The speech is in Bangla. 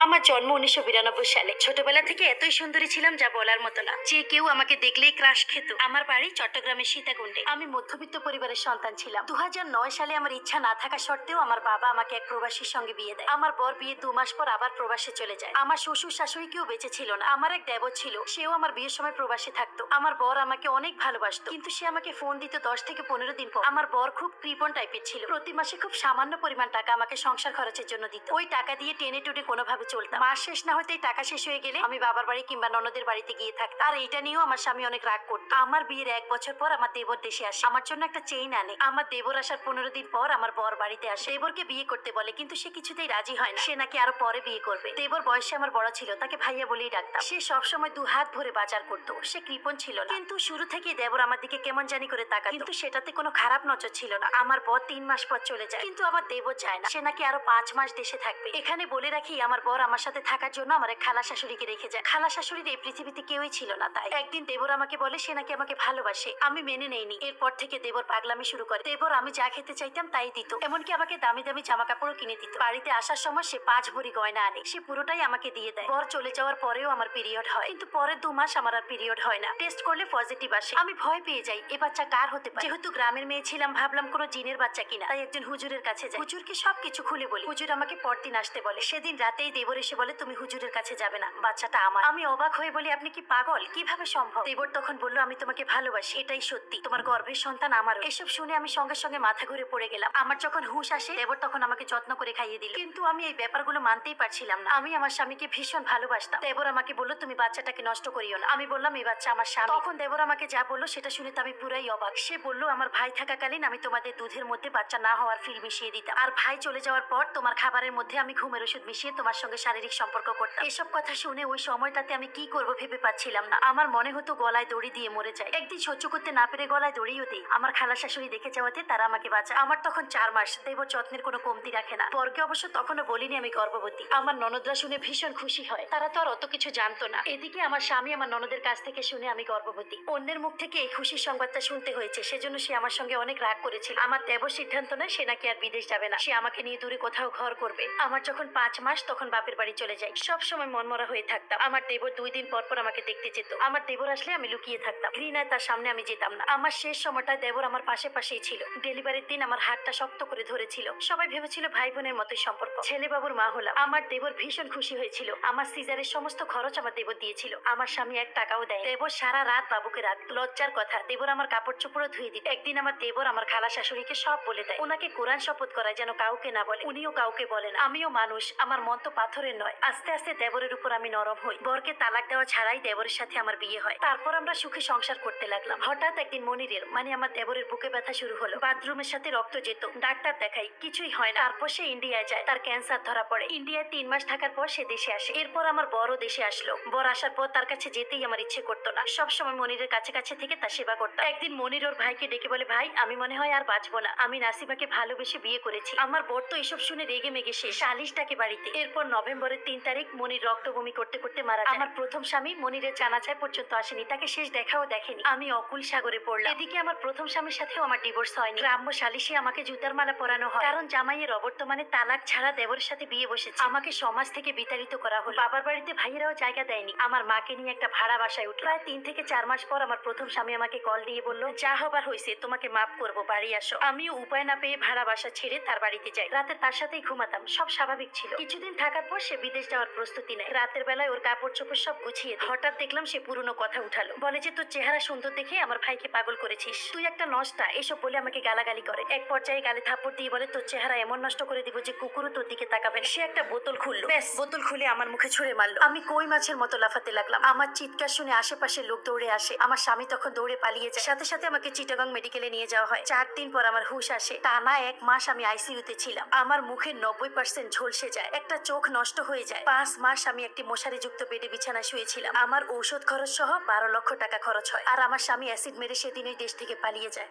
আমার জন্ম 1992 সালে। ছোটবেলা থেকে এতই সুন্দরী ছিলাম যা বলার মতো না। যে কেউ আমাকে দেখলেই ক্রাশ খেত। আমার বাড়ি চট্টগ্রামের সীতাকুণ্ডে। আমি মধ্যবিত্ত পরিবারের সন্তান ছিলাম। 2009 সালে আমার ইচ্ছা না থাকা সত্ত্বেও আমার বাবা আমাকে এক প্রবাসীর সঙ্গে বিয়ে দেয়। আমার বর বিয়ে 2 মাস পর আবার প্রবাসে চলে যায়। আমার শ্বশুর শাশুড়ি কেউ বেঁচে ছিল না। আমার এক দেবর ছিল, সেও আমার বিয়ের সময় প্রবাসে থাকতো। আমার বর আমাকে অনেক ভালোবাসতো, কিন্তু সে আমাকে ফোন দিত 10 থেকে 15 দিন পর। আমার বর খুব কৃপণ টাইপের ছিল। প্রতি মাসে খুব সামান্য পরিমাণ টাকা আমাকে সংসার খরচের জন্য দিত। ওই টাকা দিয়ে টেনে টুটে কোনোভাবে চলতাম। মাস শেষ না হতেই টাকা শেষ হয়ে গেলে আমি বাবার বাড়ি কিংবা ননদের বাড়িতে গিয়ে থাকতাম। আর এটা নিয়েও আমার স্বামী অনেক রাগ করতো। আমার বিয়ের 1 বছর পর আমার দেবর দেশে আসে, আমার জন্য একটা চেইন আনে। আমার দেবর আসার 15 দিন পর আমার বর বাড়িতে আসে। দেবরকে বিয়ে করতে বলে, কিন্তু সে কিছুতেই রাজি হয় না। সে নাকি আরো পরে বিয়ে করবে। দেবর বয়সে আমার বড় ছিল, তাকে ভাইয়া বলেই ডাকতাম। সে সবসময় 2 হাত ভরে বাজার করতো। সে কৃপণ ছিল না, কিন্তু শুরু থেকেই দেবর আমার দিকে কেমন জানি করে তাকাতো। কিন্তু সেটাতে কোনো খারাপ নজর ছিল না। আমার বর 3 মাস পর চলে যায়, কিন্তু আমার দেবর চায় না। সে নাকি আরো 5 মাস দেশে থাকবে। এখানে বলে রাখি, আমার বর আমার সাথে থাকার জন্য আমার এক খালা শাশুড়িকে রেখে যায়। খালা শাশুড়ির এই পৃথিবীতে কেউই ছিল না। তাই একদিন দেবর আমাকে বলে সে নাকি আমাকে ভালোবাসে। আমি মেনে নেইনি। এরপর থেকে দেবর পাগলামি শুরু করে। দেবর আমি যা খেতে চাইতাম তাই দিত, এমনকি আমাকে দামি দামি জামা কাপড়ও কিনে দিত। বাড়িতে আসার সময় সে 5 ভরি গয়না আনে, সে পুরোটাই আমাকে দিয়ে দেয়। বর চলে যাওয়ার পরেও আমার পিরিয়ড হয়, কিন্তু পরের 2 মাস আমার আর পিরিয়ড হয় না। টেস্ট করলে পজিটিভ আসে। আমি ভয় পেয়ে যাই, এ বাচ্চা কার হতে পারে। যেহেতু গ্রামের মেয়ে ছিলাম, ভাবলাম কোনো জিনের বাচ্চা কিনা। তাই একজন হুজুরের কাছে যাই। হুজুরকে সবকিছু খুলে বলি। হুজুর আমাকে পরদিন আসতে বলে। সেদিন রাতেই দেবর এসে বলে, তুমি হুজুরের কাছে যাবে না, বাচ্চাটা আমার। আমি অবাক হয়ে বলি, আপনি কি পাগল? কিভাবে সম্ভব? দেবর তখন বলল, আমি তোমাকে ভালোবাসি, এটাই সত্যি, তোমার গর্ভের সন্তান আমারও। এসব শুনে আমি সঙ্গে সঙ্গে মাথা ঘুরে পড়ে গেলাম। আমার যখন হুঁশ আসে, দেবর তখন আমাকে যত্ন করে খাইয়ে দিল। কিন্তু আমি এই ব্যাপারগুলো মানতেই পারছিলাম না। আমি আমার স্বামীকে ভীষণ ভালোবাসতাম। দেবর আমাকে বলল, তুমি বাচ্চাটাকে নষ্ট করিও না। আমি বললাম, এই বাচ্চা আমার স্বামী। তখন দেবর আমাকে যা বললো সেটা শুনে তো আমি পুরাই অবাক। সে বলল, আমার ভাই থাকাকালীন আমি তোমাদের দুধের মধ্যে বাচ্চা না হওয়ার ফিল মিশিয়ে দিতাম, আর ভাই চলে যাওয়ার পর তোমার খাবারের মধ্যে আমি ঘুমের ওষুধ মিশিয়ে তোমার সঙ্গে শারীরিক সম্পর্ক করতাম। এসব কথা শুনে ওই সময়টাতে আমি কি করব ভেবে পাচ্ছিলাম না। আমার মনে হতো গলায় দড়ি দিয়ে মরে যায়। একদিন সহ্য করতে না পেরে গলায় দড়িও দিই। আমার খালা শাশুড়ি দেখে যাওয়াতে তারা আমাকে বাঁচায়। আমার তখন 4 মাস। দেবর যত্নের কোনো কমতি রাখে না। বরকে অবশ্য তখনও বলিনি আমি গর্ভবতী। আমার ননদরা শুনে ভীষণ খুশি হয়, তারা তো আর অত কিছু জানতো না। এদিকে আমার স্বামী আমার ননদের কাছ থেকে শুনে আমি গর্ভবতী। অন্যের মুখ থেকে এই খুশির সংবাদটা শুনতে হয়েছে, সেজন্য সে আমার সঙ্গে অনেক রাগ করেছিল। আমার দেবর সিদ্ধান্ত নেয় সে নাকি আর বিদেশ যাবে না, সে আমাকে নিয়ে দূরে কোথাও ঘর করবে। আমার যখন 5 মাস, তখন বাপের বাড়ি চলে যাই। সব সময় মনমরা হয়ে থাকতাম। আমার দেবর 2 দিন পর পর আমাকে দেখতে যেত। আমার দেবর আসলে আমি লুকিয়ে থাকতাম। ঘৃণায় তার সামনে আমি যেতাম না। আমার শেষ সময়টায় দেবর আমার পাশেই ছিল। ডেলিভারির দিন আমার হাতটা শক্ত করে ধরেছিল। সবাই ভেবেছিল ভাই বোনের মতোই সম্পর্ক। ছেলে বাবুর মা হলাম। আমার দেবর ভীষণ খুশি হয়েছিল। আমার সিজারের সমস্ত খরচ আমার দেবর দিয়েছিল। আমার স্বামী 1 টাকাও দেয়। দেবর সারা রাত বাবুকে রাত। লজ্জার কথা, দেবর আমার কাপড় চোপড়ও ধুয়ে দিত। একদিন আমার দেবর আমার খালা শাশুড়িকে সব বলে দেয়। ওনাকে কোরআন শপথ করায় যেন কাউকে না বলে। উনিও কাউকে বলেন। আমিও মানুষ, আমার মন তো পাথরের নয়। আস্তে আস্তে দেবরের উপর আমি নরম হই। বরকে তালাক দেওয়া ছাড়াই দেবরের সাথে আমার বিয়ে হয়। তারপর আমরা সুখে সংসার করতে লাগলাম। হঠাৎ একদিন মনিরের আমার দেবরের বুকে ব্যথা শুরু হলো। বাথরুমের সাথে রক্ত যেত। ডাক্তার দেখাই, কিছুই হয় না। তারপর সে ইন্ডিয়ায় যায়। তার ক্যান্সার ধরা পড়ে। ইন্ডিয়ায় 3 মাস থাকার পর সে দেশে আসে। এরপর আমার বড় দেশে আসলো। বর আসার পর তার কাছে যেতেই আমার ইচ্ছে করতো না। সবসময় মনিরের কাছে কাছে থেকে তার সেবা করতাম। একদিন মনির ওর ভাইকে ডেকে বলে, ভাই আমি মনে হয় আর বাঁচবো না, আমি নাসিমাকে ভালোবেসে বিয়ে করেছি। আমার বর তো এসব শুনে রেগে মেগে শেষ। সালিশটাকে বাড়িতে। এরপর নভেম্বরের 3 তারিখ মনির রক্ত বমি করতে করতে মারা যায়। আমার প্রথম স্বামী মনিরের জানাজায় পর্যন্ত আসেনি, তাকে শেষ দেখাও দেখেনি। আমি অকুল সাগরে পড়লাম। এদিকে আমার প্রথম স্বামীর সাথেও আমার ডিভোর্স হয়নি। গ্রাম্য সালিশে আমাকে জুতার মালা পরানো হয়, কারণ জামাইয়ের অবর্তমানে তালাক ছাড়া দেবরের সাথে বিয়ে বসেছে। আমাকে সমাজ থেকে বিতাড়িত করা হলো। বাবার বাড়িতে ভাইয়েরাও জায়গা দেয়নি। আমার মাকে নিয়ে একটা ভাড়া বাসায় উঠল। প্রায় 3 থেকে 4 মাস পর আমার প্রথম স্বামী আমাকে কল দিয়ে বলল, যা হবার হয়েছে, তোমাকে মাফ করবো, বাড়ি আসো। আমিও উপায় না পেয়ে ভাড়া বাসা ছেড়ে তার বাড়িতে যাই। রাতে তার সাথেই ঘুমাতাম, সব স্বাভাবিক ছিল। কিছুদিন থাকার পর সে বিদেশ যাওয়ার প্রস্তুতি নেয়। রাতের বেলায় ওর কাপড় চোপড় সব গুছিয়ে দেয়। হঠাৎ দেখলাম সে পুরনো কথা উঠালো। বলে যে, তোর চেহারা সুন্দর দেখে আমার ভাইকে পাগল করেছিস, তুই একটা নষ্টা, এসব বলে আমাকে গালাগালি করে। এক পর্যায়ে গালে থাপ্পড় দিয়ে বলে, তোর চেহারা এমন নষ্ট করে দিব যে কুকুরও তোর দিকে তাকাবে না। সে একটা বোতল খুললো। ব্যাস, বোতল খুলে আমার মুখে ছুঁড়ে মারলো। আমি কই মাছের মতো লাফাতে লাগলাম। আমার চিৎকার শুনে আশেপাশের লোক দৌড়ে আসে। আমার স্বামী তখন দৌড়ে পালিয়ে যায়। সাথে সাথে আমাকে চিটাগাং মেডিকেলে নিয়ে যাওয়া হয়। 4 দিন পর আমার হুঁশ আসে। টানা 1 মাস আমি আইসিইউতে ছিলাম। আমার মুখের 90% ঝলসে যায়, একটা চোখ নষ্ট হয়ে যায়। 5 মাস আমি একটি মশারি যুক্ত বেডে বিছানায় শুয়েছিলাম। আমার ঔষধ খরচ সহ 12 লক্ষ টাকা খরচ হয়। আর আমার স্বামী অ্যাসিড মেরে সেদিনই দেশ থেকে পালিয়ে যায়।